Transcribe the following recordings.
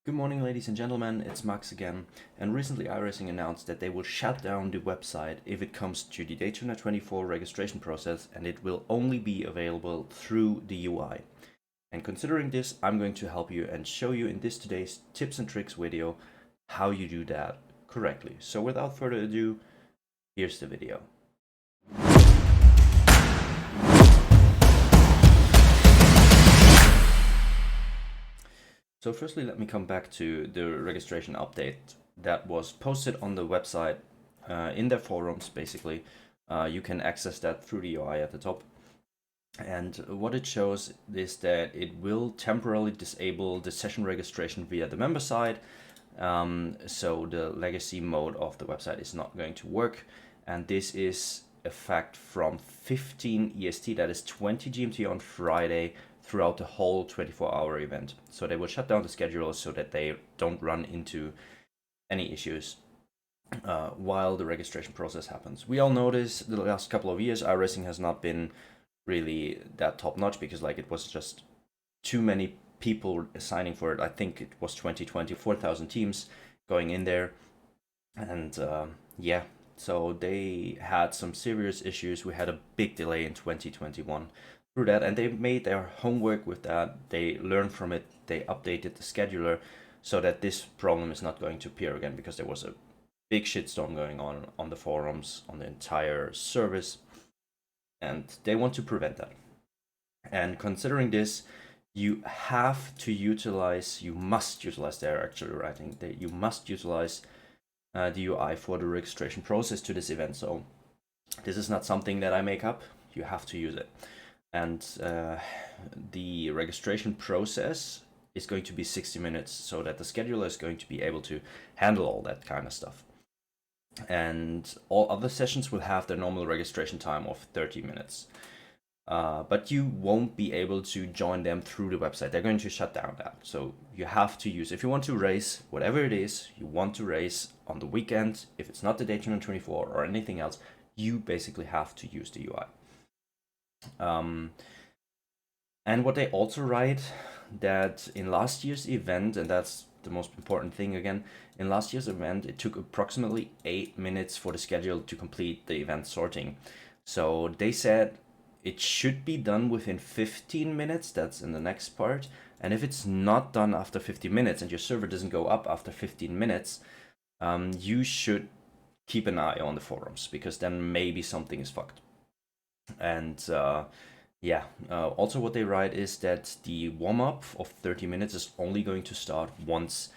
Good morning, ladies and gentlemen, it's Max again, and recently iRacing announced that they will shut down the website if it comes to the Daytona 24 registration process, and it will only be available through the UI. And considering this, I'm going to help you and show you in this today's tips and tricks video how you do that correctly. So without further ado, here's the video. So firstly, let me come back to the registration update that was posted on the website in their forums, basically. You can access that through the UI at the top. And what it shows is that it will temporarily disable the session registration via the member side. So the legacy mode of the website is not going to work. And this is a fact from 15 EST, that is 20 GMT on Friday, throughout the whole 24-hour event. So they will shut down the schedule so that they don't run into any issues while the registration process happens. We all know this. The last couple of years, iRacing has not been really that top-notch because it was just too many people signing for it. I think it was 2020, 4,000 teams going in there. And yeah, so they had some serious issues. We had a big delay in 2021 through that, and they made their homework with that. They learned from it. They updated the scheduler so that this problem is not going to appear again, because there was a big shitstorm going on the forums, on the entire service, and they want to prevent that. And considering this, you must utilize, they're actually writing that you must utilize the UI for the registration process to this event. So this is not something that I make up. You have to use it. And the registration process is going to be 60 minutes, so that the scheduler is going to be able to handle all that kind of stuff. And all other sessions will have their normal registration time of 30 minutes. But you won't be able to join them through the website. They're going to shut down that. So you have to use, if you want to race, whatever it is you want to race on the weekend, if it's not the Daytona 24 or anything else, you basically have to use the UI. And what they also write, that in last year's event, and that's the most important thing again, in last year's event, it took approximately 8 minutes for the schedule to complete the event sorting. So they said it should be done within 15 minutes, that's in the next part. And if it's not done after 15 minutes and your server doesn't go up after 15 minutes, you should keep an eye on the forums, because then maybe something is fucked. And also what they write is that the warm-up of 30 minutes is only going to start once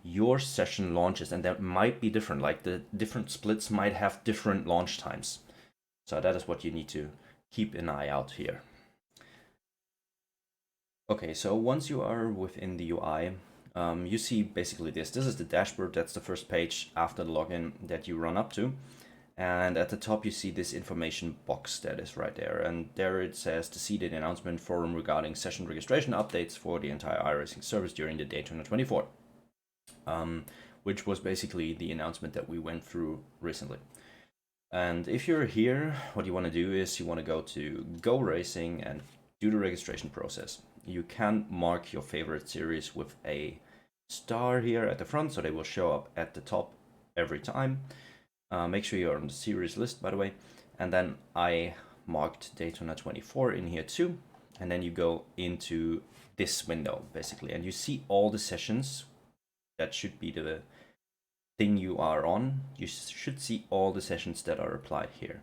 your session launches, and that might be different. Like the different splits might have different launch times. So that is what you need to keep an eye out here. Okay, so once you are within the UI, you see basically this. This is the dashboard. That's the first page after the login that you run up to. And at the top, you see this information box that is right there. And there it says to see the announcement forum regarding session registration updates for the entire iRacing service during the Daytona 24, which was basically the announcement that we went through recently. And if you're here, what you want to do is you want to go to Go Racing and do the registration process. You can mark your favorite series with a star here at the front, so they will show up at the top every time. Make sure you're on the series list, by the way. And then I marked Daytona 24 in here too. And then you go into this window, basically, and you see all the sessions. That should be the thing you are on. You should see all the sessions that are applied here.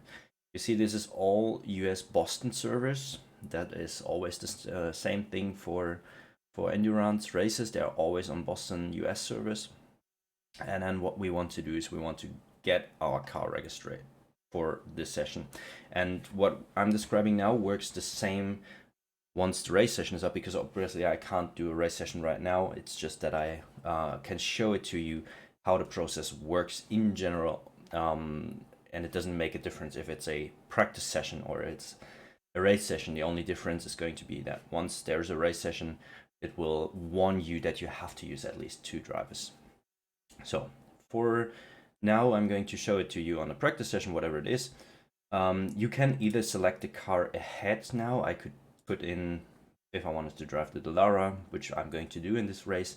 You see this is all US Boston servers. That is always the same thing for endurance races. They're always on Boston US servers. And then what we want to do is we want to get our car registered for this session. And what I'm describing now works the same once the race session is up, because obviously I can't do a race session right now. It's just that I can show it to you how the process works in general. And it doesn't make a difference if it's a practice session or it's a race session. The only difference is going to be that once there's a race session, it will warn you that you have to use at least 2 drivers. So for now, I'm going to show it to you on a practice session, whatever it is. You can either select the car ahead now. I could put in if I wanted to drive the Dallara, which I'm going to do in this race,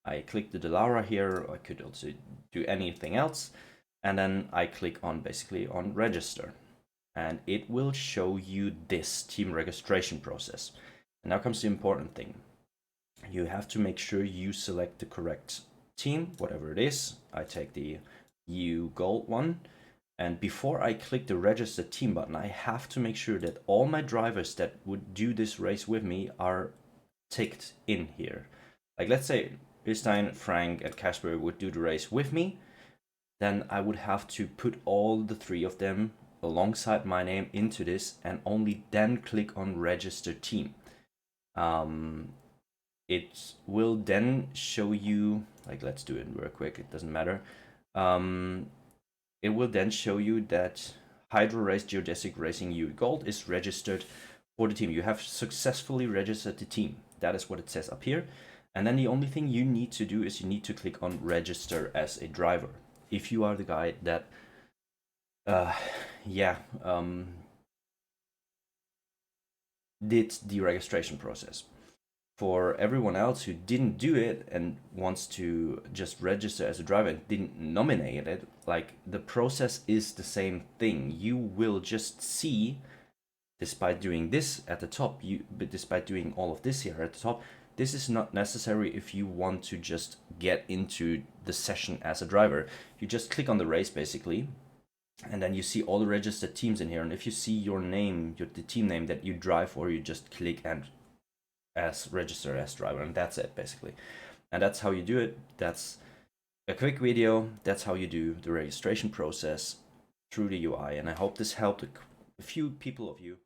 I click the Dallara here. I could also do anything else. And then I click on basically on register. And it will show you this team registration process. And now comes the important thing. You have to make sure you select the correct team, whatever it is. I take the EU Gold one. And before I click the register team button, I have to make sure that all my drivers that would do this race with me are ticked in here. Like let's say Øystein, Frank, and Casper would do the race with me, then I would have to put all the three of them alongside my name into this and only then click on register team. It will then show you, like let's do it real quick, it doesn't matter. It will then show you that Hydro Race Geodesic Racing EU Gold is registered for the team. You have successfully registered the team. That is what it says up here. And then the only thing you need to do is you need to click on register as a driver. If you are the guy that, did the registration process. For everyone else who didn't do it and wants to just register as a driver and didn't nominate it, like the process is the same thing. You will just see, despite doing this at the top, but despite doing all of this here at the top, this is not necessary if you want to just get into the session as a driver. You just click on the race basically, and then you see all the registered teams in here. And if you see your name, the team name that you drive for, you just click and as register as driver, and that's it basically. And that's how you do it. That's a quick video. That's how you do the registration process through the UI. And I hope this helped a few people of you.